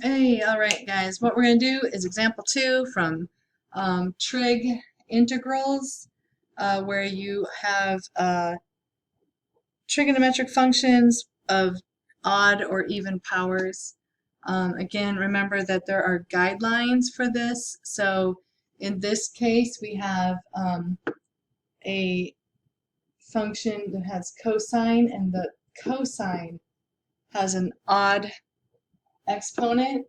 Hey, all right, guys. What we're going to do is example 2 from trig integrals, where you have trigonometric functions of odd or even powers. Again, remember that there are guidelines for this. So in this case, we have a function that has cosine, and the cosine has an odd exponent.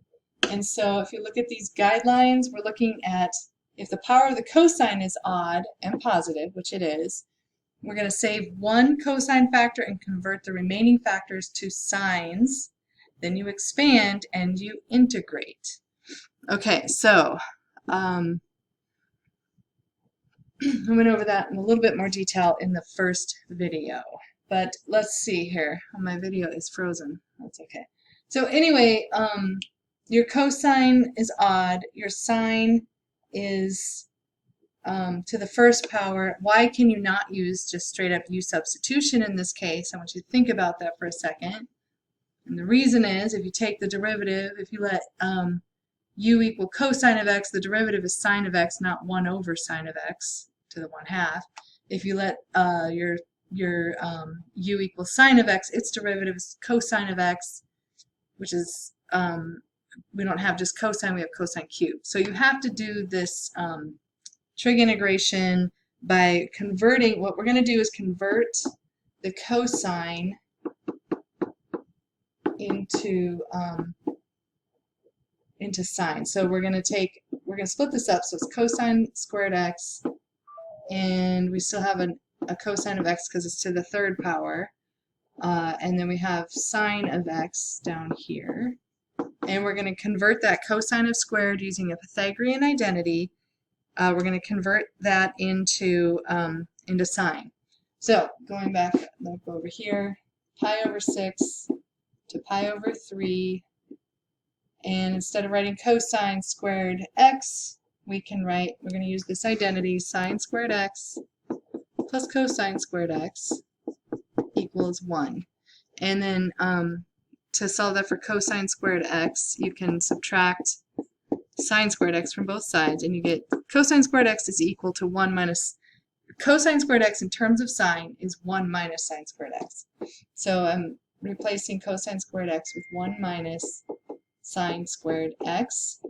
And so if you look at these guidelines, we're looking at if the power of the cosine is odd and positive, which it is, we're going to save one cosine factor and convert the remaining factors to sines. Then you expand and you integrate. Okay, so I went over that in a little bit more detail in the first video. But let's see here. Oh, my video is frozen. That's okay. So anyway, your cosine is odd. Your sine is to the first power. Why can you not use just straight up u substitution in this case? I want you to think about that for a second. And the reason is, if you take the derivative, if you let u equal cosine of x, the derivative is sine of x, not 1 over sine of x to the 1/2. If you let your u equal sine of x, its derivative is cosine of x, which is, we don't have just cosine, we have cosine cubed. So you have to do this trig integration by converting. What we're going to do is convert the cosine into sine. So we're going to split this up. So it's cosine squared x, and we still have a cosine of x because it's to the third power. And then we have sine of x down here. And we're going to convert that cosine of squared using a Pythagorean identity. We're going to convert that into sine. So going back, I'll go over here, pi over 6 to pi over 3. And instead of writing cosine squared x, we can write, we're going to use this identity, sine squared x plus cosine squared x equals 1. And then to solve that for cosine squared x, you can subtract sine squared x from both sides, and you get cosine squared x is equal to 1 minus, cosine squared x in terms of sine is 1 minus sine squared x. So I'm replacing cosine squared x with 1 minus sine squared x.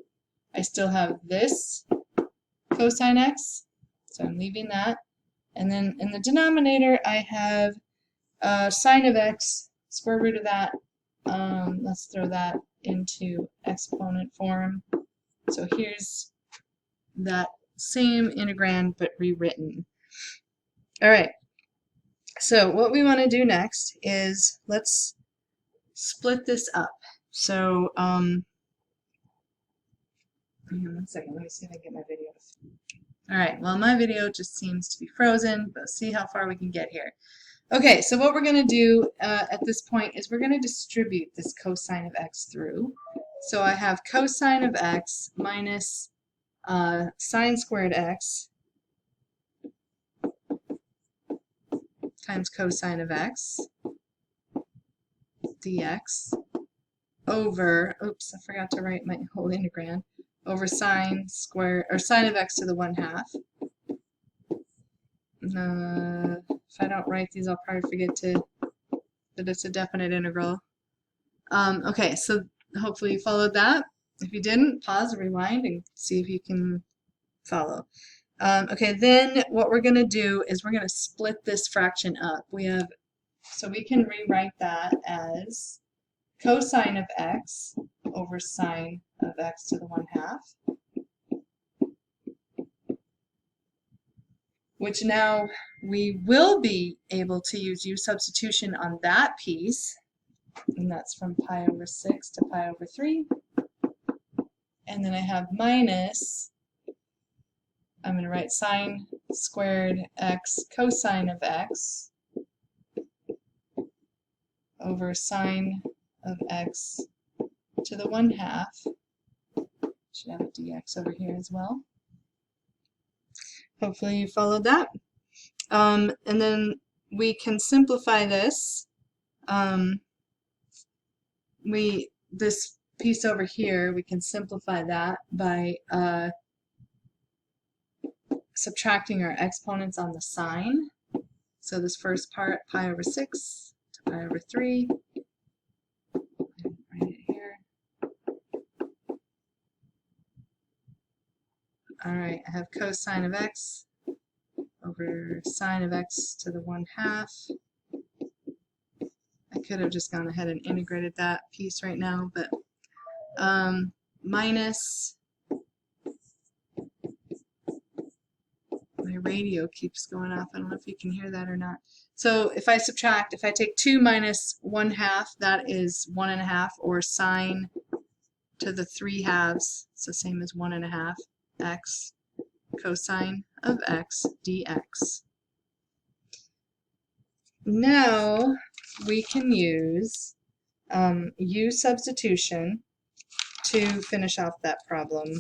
I still have this cosine x, so I'm leaving that. And then in the denominator, I have sine of x, square root of that. Let's throw that into exponent form. So here's that same integrand but rewritten. All right, so what we want to do next is let's split this up. So hang on 1 second, let me see if I can get my video. All right, well, my video just seems to be frozen, but see how far we can get here. Okay, so what we're going to do at this point is we're going to distribute this cosine of x through. So I have cosine of x minus sine squared x times cosine of x dx over, oops, I forgot to write my whole integrand, over sine square, or sine of x to the 1/2. If I don't write these, I'll probably forget that it's a definite integral. Okay, so hopefully you followed that. If you didn't, pause, rewind, and see if you can follow. Okay, then what we're going to do is we're going to split this fraction up. So we can rewrite that as cosine of x over sine of x to the 1/2. Which now we will be able to use u substitution on that piece, and that's from pi over 6 to pi over 3. And then I have minus, I'm going to write sine squared x cosine of x over sine of x to the 1/2. Should have a dx over here as well. Hopefully you followed that. And then we can simplify this. This piece over here, we can simplify that by subtracting our exponents on the sign. So this first part, pi over 6 to pi over 3. Write it here. Alright, I have cosine of x over sine of x to the 1/2. I could have just gone ahead and integrated that piece right now, but minus, my radio keeps going off. I don't know if you can hear that or not. So if I subtract, if I take 2 minus 1/2, that is 1.5, or sine to the 3/2, it's the same as 1.5, x cosine of x dx. Now we can use u substitution to finish off that problem.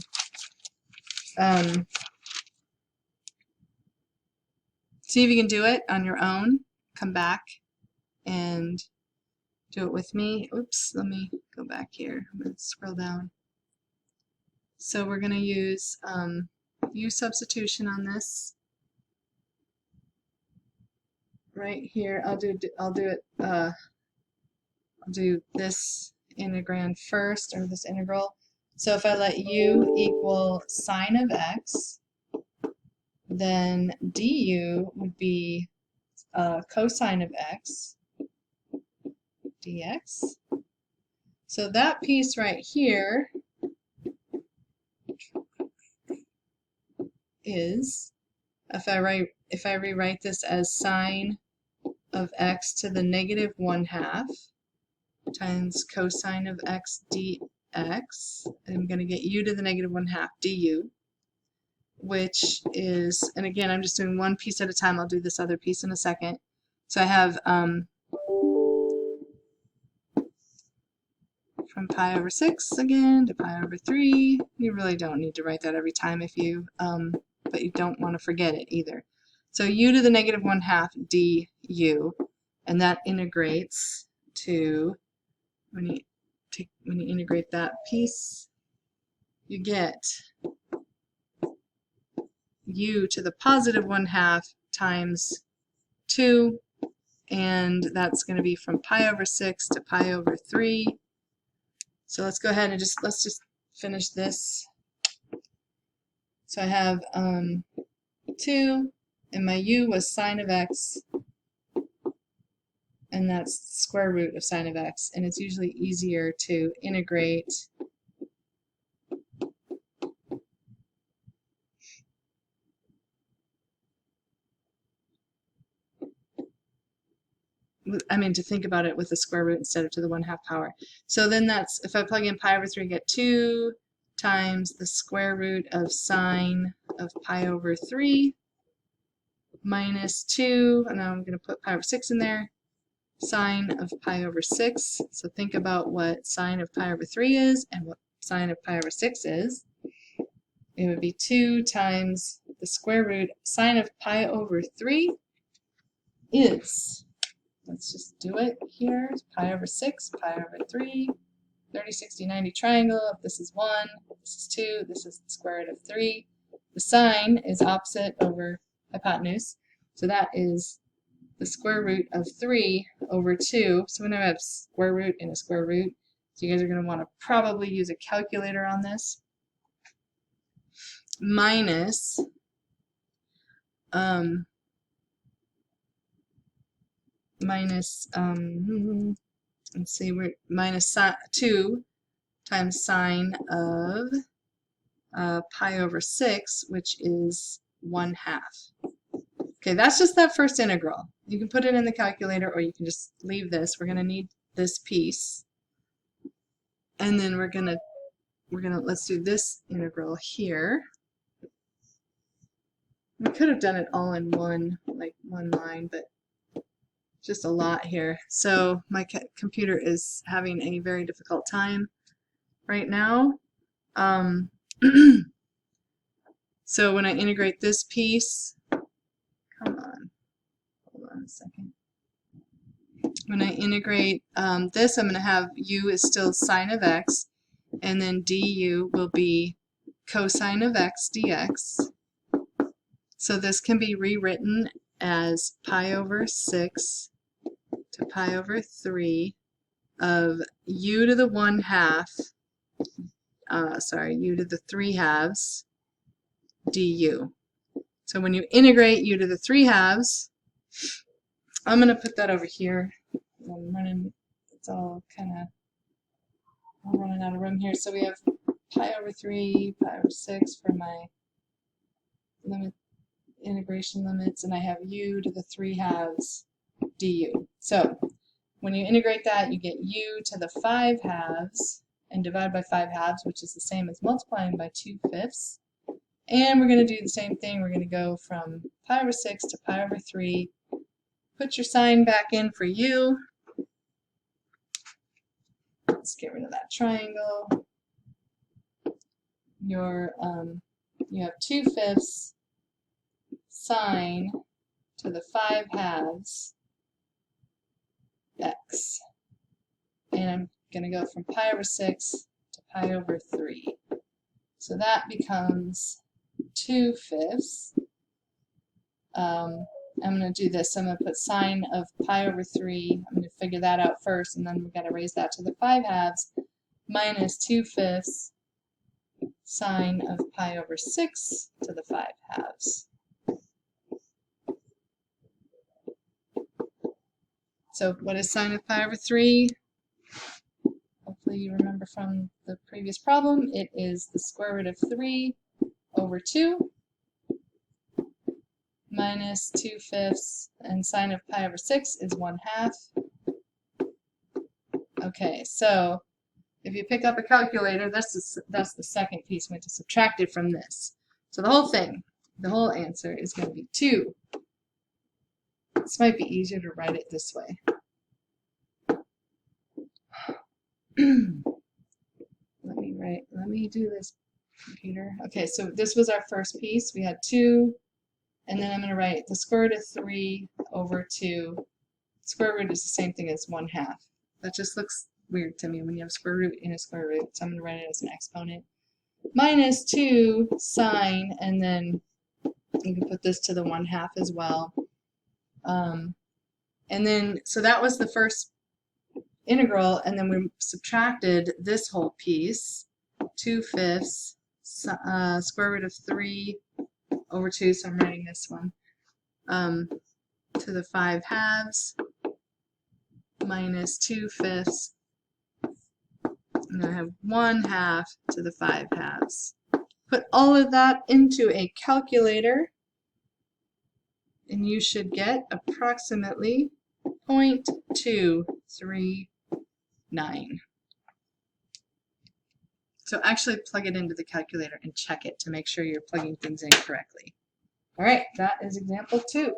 See if you can do it on your own. Come back and do it with me. Oops, let me go back here. I'm going to scroll down. So we're going to use u substitution on this. Right here, I'll do this integrand first, or this integral. So if I let u equal sine of x, then du would be cosine of x dx. So that piece right here is, if I rewrite this as sine of x to the negative 1/2 times cosine of x dx, I'm going to get u to the negative 1/2 du, which is, and again, I'm just doing one piece at a time. I'll do this other piece in a second. So I have from pi over 6 again to pi over 3. You really don't need to write that every time if you, but you don't want to forget it either. So u to the negative 1/2 du, and that integrates to, when you integrate that piece, you get u to the positive 1/2 times 2, and that's going to be from pi over 6 to pi over 3. So let's go ahead and let's just finish this. So I have 2, and my u was sine of x, and that's square root of sine of x, and it's usually easier to integrate to think about it with the square root instead of to the 1/2 power. So then that's, if I plug in pi over 3, I get 2 times the square root of sine of pi over 3 minus 2, and now I'm going to put pi over 6 in there, sine of pi over 6. So think about what sine of pi over 3 is and what sine of pi over 6 is. It would be 2 times the square root. Sine of pi over 3 is, let's just do it here, pi over 6, pi over 3, 30, 60, 90 triangle. If this is 1, this is 2, this is the square root of 3. The sine is opposite over hypotenuse, so that is the square root of 3 over 2. So we're going to have square root and a square root. So you guys are going to want to probably use a calculator on this. Minus let's see, we're minus 2 times sine of pi over 6, which is 1/2. Okay, that's just that first integral. You can put it in the calculator, or you can just leave this. We're going to need this piece, and then we're gonna let's do this integral here. We could have done it all in one line, but just a lot here. So my computer is having a very difficult time right now. So when I integrate this piece, come on, hold on a second. When I integrate this, I'm going to have u is still sine of x, and then du will be cosine of x dx. So this can be rewritten as pi over 6 to pi over 3 of u to the 1/2, u to the 3/2 du. So when you integrate u to the 3/2, I'm going to put that over here. I'm running, it's all kind of, I'm running out of room here. So we have pi over 3, pi over 6 for my limit, integration limits, and I have u to the 3/2 du. So when you integrate that, you get u to the 5/2 and divide by 5/2, which is the same as multiplying by 2/5. And we're going to do the same thing. We're going to go from pi over 6 to pi over 3. Put your sign back in for u. Let's get rid of that triangle. You have 2/5 sine to the 5/2 x. And I'm going to go from pi over 6 to pi over 3. So that becomes 2/5. I'm going to do this. I'm going to put sine of pi over 3. I'm going to figure that out first, and then we've got to raise that to the 5/2 minus 2/5 sine of pi over 6 to the 5/2. So what is sine of pi over 3? Hopefully you remember from the previous problem. It is the square root of 3 over 2 minus 2/5, and sine of pi over 6 is 1/2. Okay, so if you pick up a calculator, that's the second piece. We have to subtract it from this. So the whole thing, the whole answer is going to be 2. This might be easier to write it this way. Let me do this, computer. Okay, so this was our first piece. We had 2, and then I'm going to write the square root of 3 over 2. Square root is the same thing as 1/2. That just looks weird to me when you have square root in a square root, so I'm going to write it as an exponent. Minus 2 sine, and then you can put this to the 1/2 as well. And then, so that was the first integral, and then we subtracted this whole piece, 2/5 square root of 3 over 2, so I'm writing this one, to the 5/2 minus 2/5, and I have 1/2 to the 5/2. Put all of that into a calculator, and you should get approximately 0.239. So actually plug it into the calculator and check it to make sure you're plugging things in correctly. All right, that is example 2.